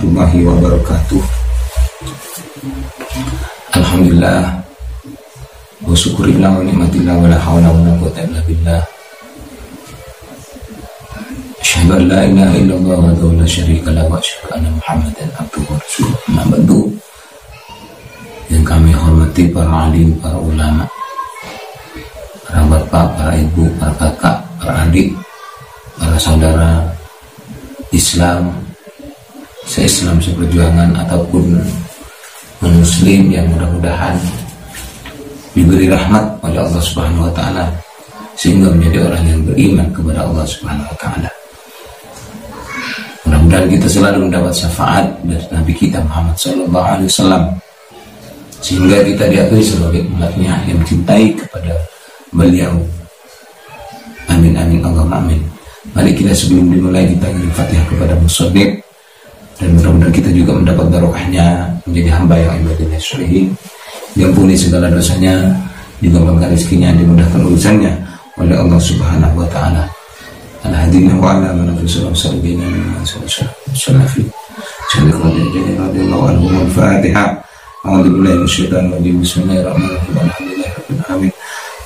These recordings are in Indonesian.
warahmatullahi wabarakatuh. Alhamdulillah wa syukurillah wa ni'matillah wa la hawla wa la quwwata illa billah. Asyhadu an la ilaha illallah wa la syarika lahu wa asyhadu anna Muhammadan abduhu wa rasuluh. Amma ba'du. Yang kami hormati para alim, para ulama, para bapak, para ibu, para kakak, para adik, para saudara Islam, se-Islam seperjuangan ataupun non-muslim yang mudah-mudahan diberi rahmat oleh Allah Subhanahu wa taala sehingga menjadi orang yang beriman kepada Allah Subhanahu wa taala. Mudah-mudahan kita selalu mendapat syafaat dari Nabi kita Muhammad sallallahu alaihi wasallam sehingga kita diakui sebagai umatnya yang mencintai kepada beliau. Amin amin Allahumma amin. Mari kita sebelum dimulai kita beri Fatihah kepada musannif dan mudah-mudahan kita juga mendapat barokahnya menjadi hamba yang ibadahnya syolihin, diampuni segala dosanya, dikembangkan rezekinya, dimudahkan urusannya oleh Allah Subhanahu wa taala. Al-hadina wa ala man rasulullah sallallahu alaihi wasallam. Al-Fatihah. A'udzu billahi minasyaitonir rajim. Bismillahirrahmanirrahim. Alhamdulillahirabbil alamin.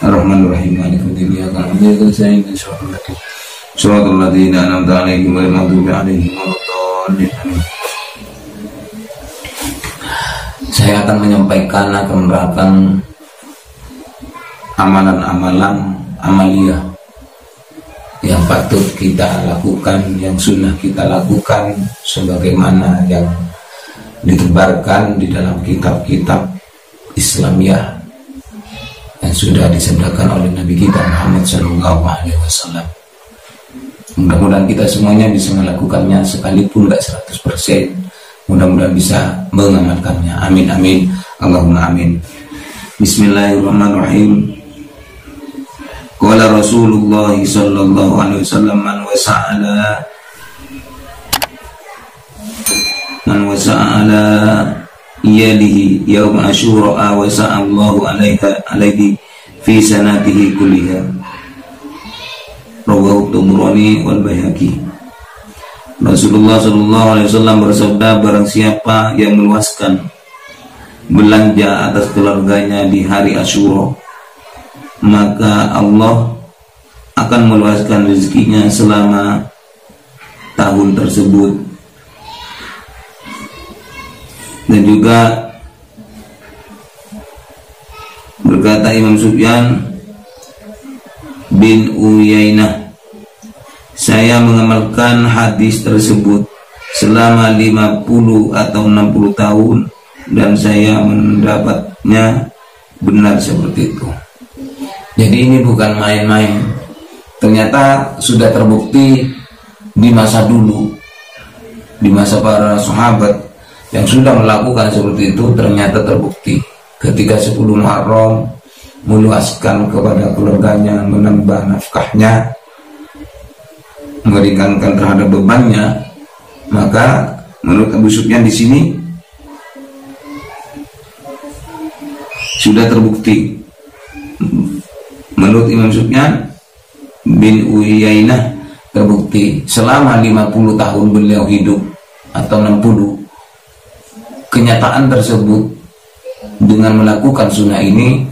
Ar-Rahmanir Rahim. Maliki yaumiddin. Iyyaka na'budu wa iyyaka nasta'in. Shiratal ladzina an'amta 'alaihim ghairil maghdubi 'alaihim waladdallin. Saya akan menyampaikan, akan menerangkan amalan-amalan amaliyah yang patut kita lakukan, yang sunnah kita lakukan sebagaimana yang ditebarkan di dalam kitab-kitab Islamiyah yang sudah disabdakan oleh Nabi kita Muhammad SAW. Mudah-mudahan kita semuanya bisa melakukannya sekalipun gak 100%. Mudah-mudahan bisa mengamalkannya. Amin amin Allahumma amin. Bismillahirrahmanirrahim. Qala Rasulullah sallallahu alaihi wasallam man wasa'ala yadihi yaum asyura wa sa'allahu alaihi fi sanatihi kulliha. Rawahu Tabrani wal Baihaqi. Rasulullah sallallahu alaihi wasallam bersabda, barang siapa yang meluaskan belanja atas keluarganya di hari Asyura, maka Allah akan meluaskan rezekinya selama tahun tersebut. Dan juga berkata Imam Sufyan bin Uyainah, saya mengamalkan hadis tersebut selama 50 atau 60 tahun dan saya mendapatnya benar seperti itu. Jadi ini bukan main-main. Ternyata sudah terbukti di masa dulu, di masa para sahabat yang sudah melakukan seperti itu, ternyata terbukti ketika 10 Muharram meluaskan kepada keluarganya, menambah nafkahnya, meringankan terhadap bebannya. Maka menurut Abu Sufyan di sini sudah terbukti. Menurut Imam Sufyan bin Uyainah terbukti selama 50 tahun beliau hidup atau 60, kenyataan tersebut dengan melakukan sunnah ini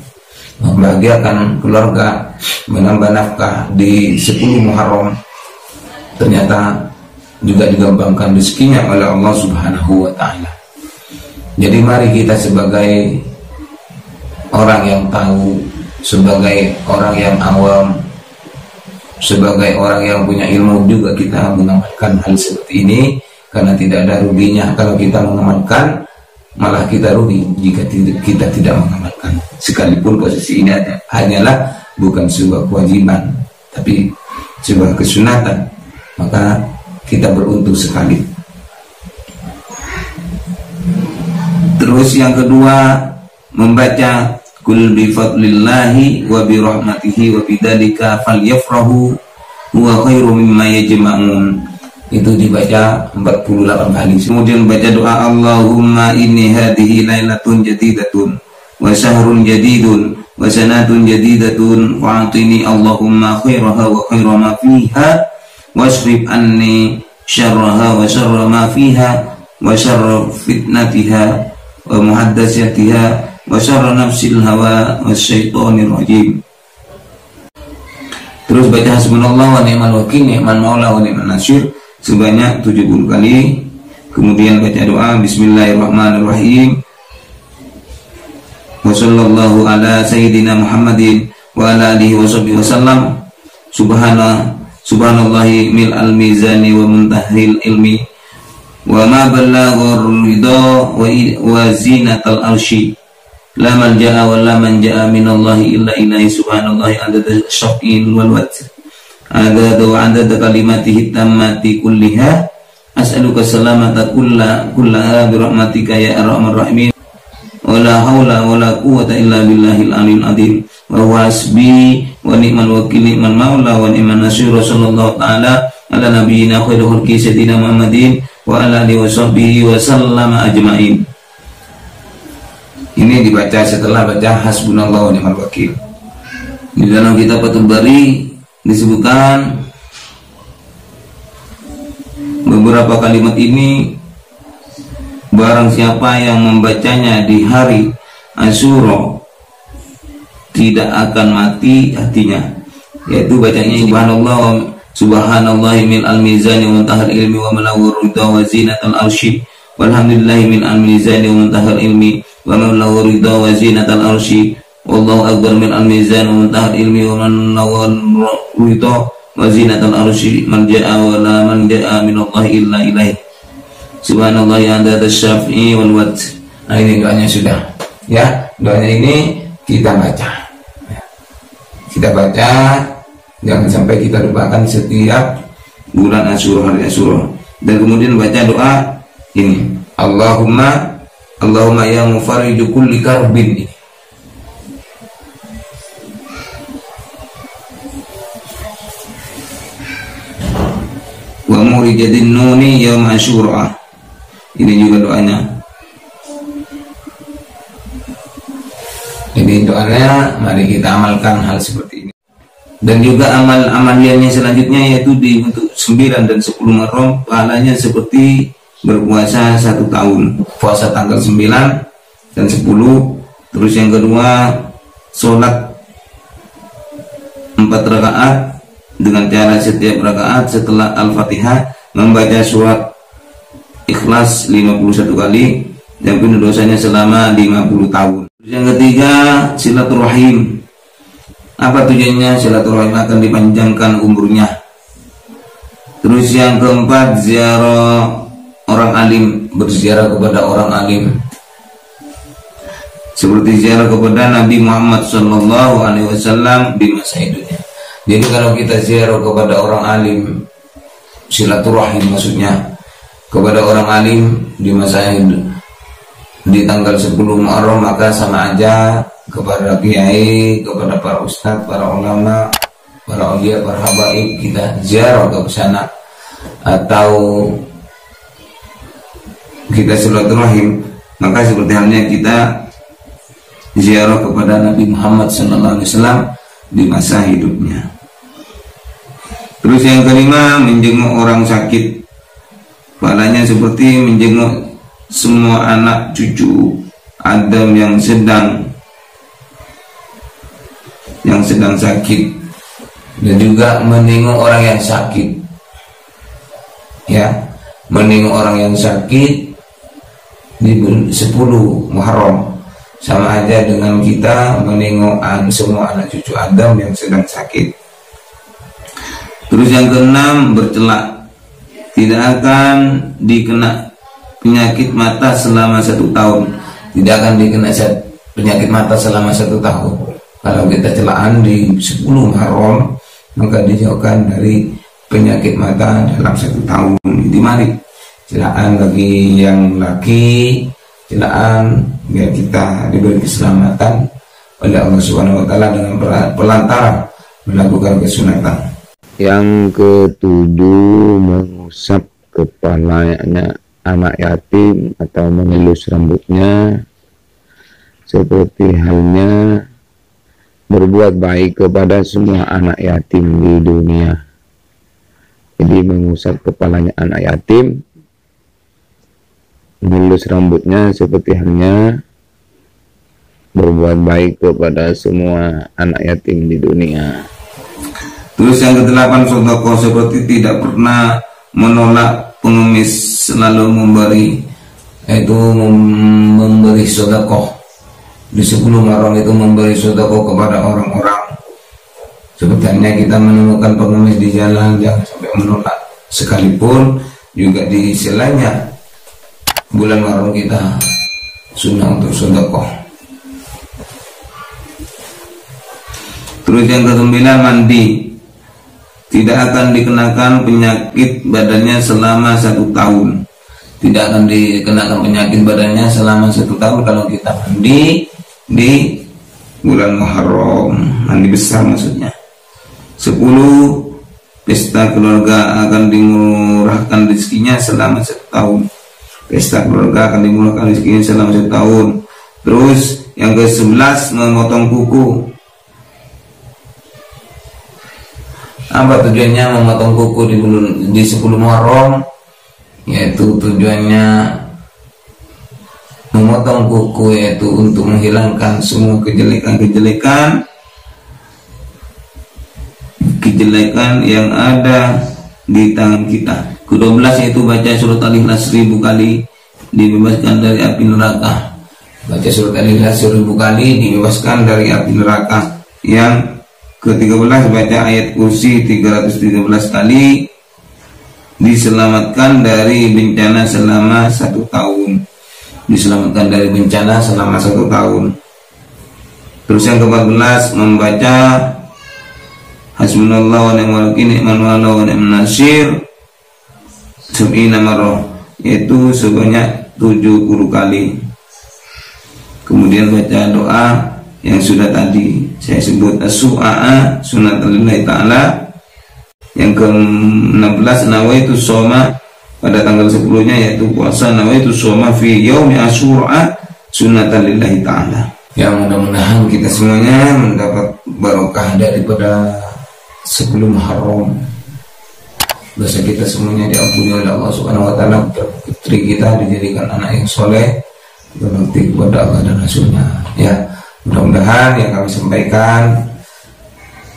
membahagiakan keluarga, menambah nafkah di 10 Muharram, ternyata juga digampangkan rezekinya oleh Allah Subhanahu wa taala. Jadi mari kita sebagai orang yang tahu, sebagai orang yang awam, sebagai orang yang punya ilmu juga kita mengamalkan hal seperti ini, karena tidak ada ruginya kalau kita mengamalkan, malah kita rugi jika kita tidak mengamalkan. Sekalipun posisi ini hanyalah bukan sebuah kewajiban tapi sebuah kesunatan, maka kita beruntung sekali. Terus yang kedua, membaca kul bi fadlillahi wa bi rahmatihi wa bidzalika falyafrahu huwa khairum mimma yajma'un. Itu dibaca 48 kali. Kemudian baca doa, Allahumma inni hadhihi lailatun jadidatun wa syahrun jadidun wa sanatun jadidatun fa'atini Allahumma khairaha wa khaira ma fiha wasrif anni syarraha wa syarra ma fiha wa syarra fitnatiha wa muhaddatsatiha wa syarra nafsil hawa wasyaitonir rajim. Terus baca hasbunallah wa ni'mal wakil, ni'mal maula wa ni'man nasir sebanyak 70 kali. Kemudian baca doa bismillahirrahmanirrahim. Wa sallallahu ala sayyidina Muhammadin wa ala alihi wa sahbihi wasallam. Subhanallahi mil al-mizani wa muntahil ilmi wa ma ballaghar ridha wa zinatal arshi la malja'a wa la manja'a minallahi illa ilaihi subhanallahi adada syaqin wal wat adada wa adada kalimatihi tammati kulliha as'aluka salamata kullaha bi rahmatika ya arhamar rahimin wa la haula wa la quwwata illa billahil aliyil azim wa huwa hasbi wa ni'mal wakil ni'mal maula wa ni'man nasir. Sallallahu ta'ala ala nabiyyina khairul khalqi sayyidina Muhammadin wa ala alihi wa sahbihi wa sallama ajma'in. Ini dibaca setelah baca hasbunallah wa ni'mal wakil. Di dalam kitab Fathul Bari disebutkan beberapa kalimat ini, barang siapa yang membacanya di hari Asyura tidak akan mati hatinya, yaitu bacanya subhanallah min al-mizani wa muntahal ilmi wa malawur ridha wa zinatal arshi walhamdulillahi min al-mizani wa muntahal ilmi wa malawur ridha wa zinatal arshi wallahu akbar min al-mizani wa muntahal ilmi wa malawur ridha wa zinatal arshi marja'a wa la manja'a minallahi illa ilaih subhanallah yang ada syafi'i wal wat. Nah, ini doanya sudah ya. Doanya ini kita baca, jangan sampai kita lupakan setiap bulan Asyura, hari Asyura. Dan kemudian baca doa ini, Allahumma ya mufarriju kulli karbin, wa murijadin nuni yaum Asyura. Ini juga doanya. Jadi doanya mari kita amalkan hal seperti ini. Dan juga amal-amalnya selanjutnya yaitu di untuk 9 dan 10 Muharram pahalanya seperti berpuasa 1 tahun. Puasa tanggal 9 dan 10. Terus yang kedua, sholat 4 rakaat dengan cara setiap rakaat setelah Al-Fatihah membaca surat Ikhlas 51 kali dan penuh dosanya selama 50 tahun. Yang ketiga, silaturahim. Apa tujuannya? Silaturahim akan dipanjangkan umurnya. Terus yang keempat, ziarah orang alim, berziarah kepada orang alim. Seperti ziarah kepada Nabi Muhammad SAW di masa hidupnya. Jadi kalau kita ziarah kepada orang alim, silaturahim maksudnya kepada orang alim di masa hidup di tanggal 10 Muharram, maka sama aja kepada kiai, kepada para ustadz, para ulama, para aulia, para habaib kita ziarah ke sana, atau kita silaturahim, maka seperti halnya kita ziarah kepada Nabi Muhammad SAW di masa hidupnya. Terus yang kelima, menjenguk orang sakit. Pahalanya seperti menjenguk semua anak cucu Adam yang sedang sakit, dan juga menengok orang yang sakit. Ya, menengok orang yang sakit di 10 Muharram sama aja dengan kita menengok semua anak cucu Adam yang sedang sakit. Terus yang keenam, bercelak. Tidak akan dikena penyakit mata selama 1 tahun. Tidak akan dikena penyakit mata selama 1 tahun. Kalau kita celaan di 10 Muharram, maka dijauhkan dari penyakit mata dalam 1 tahun. Jadi mari celaan bagi yang laki, celaan biar kita diberi keselamatan oleh Allah Subhanahu wa taala dengan pelantara melakukan kesunatan. Yang ketujuh, mengusap kepalanya anak yatim atau mengelus rambutnya, seperti halnya berbuat baik kepada semua anak yatim di dunia. Jadi mengusap kepalanya anak yatim mengelus rambutnya seperti halnya berbuat baik kepada semua anak yatim di dunia. Terus yang ke-8, sedekah seperti tidak pernah menolak pengemis, selalu memberi, yaitu memberi sedekah. Di 10 Muharram itu memberi sedekah kepada orang-orang. Seperti halnya kita menemukan pengemis di jalan, jangan sampai menolak. Sekalipun juga di selainnya bulan Muharram kita sunnah untuk sedekah. Terus yang ke-9, mandi. Tidak akan dikenakan penyakit badannya selama 1 tahun. Tidak akan dikenakan penyakit badannya selama 1 tahun kalau kita mandi di bulan Muharram, mandi besar maksudnya. 10, pesta keluarga akan dimurahkan rezekinya selama 1 tahun. Pesta keluarga akan dimurahkan rezekinya selama 1 tahun. Terus yang ke-11, memotong kuku. Apa tujuannya memotong kuku di 10 Muharram? Yaitu tujuannya memotong kuku yaitu untuk menghilangkan semua kejelekan yang ada di tangan kita. Ke-12 yaitu baca surat Al-Ikhlas 1000 kali, dibebaskan dari api neraka. Baca surat Al-Ikhlas 1000 kali, dibebaskan dari api neraka. Yang ke-13 baca ayat kursi 313 kali, diselamatkan dari bencana selama 1 tahun. Diselamatkan dari bencana selama 1 tahun. Terus yang ke-14 membaca hasbunallah wa ni'mal wakil, ni'mal mawla wa ni'man nasir 70 marrah, yaitu sebanyak 70 kali. Kemudian baca doa yang sudah tadi saya sebut, as-su'a sunatulillahi ta'ala. Yang ke-16 nawaitu shoma, pada tanggal 10-nya yaitu puasa, nawaitu shoma fi yaumi asyura sunatulillahi ta'ala. Ya, mudah-mudahan kita semuanya mendapat barokah daripada 10 Muharram. Dosa kita semuanya diampuni oleh Allah Subhanahu wa taala, putri kita dijadikan anak yang soleh, berbakti kepada Allah dan Rasulnya. Ya, mudah-mudahan yang kami sampaikan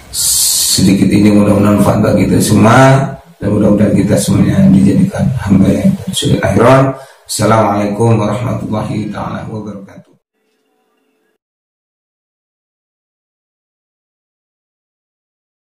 sedikit ini mudah-mudahan manfaat bagi kita semua, dan mudah-mudahan kita semuanya dijadikan hamba yang sudah akhirat. Assalamualaikum warahmatullahi taala wabarakatuh.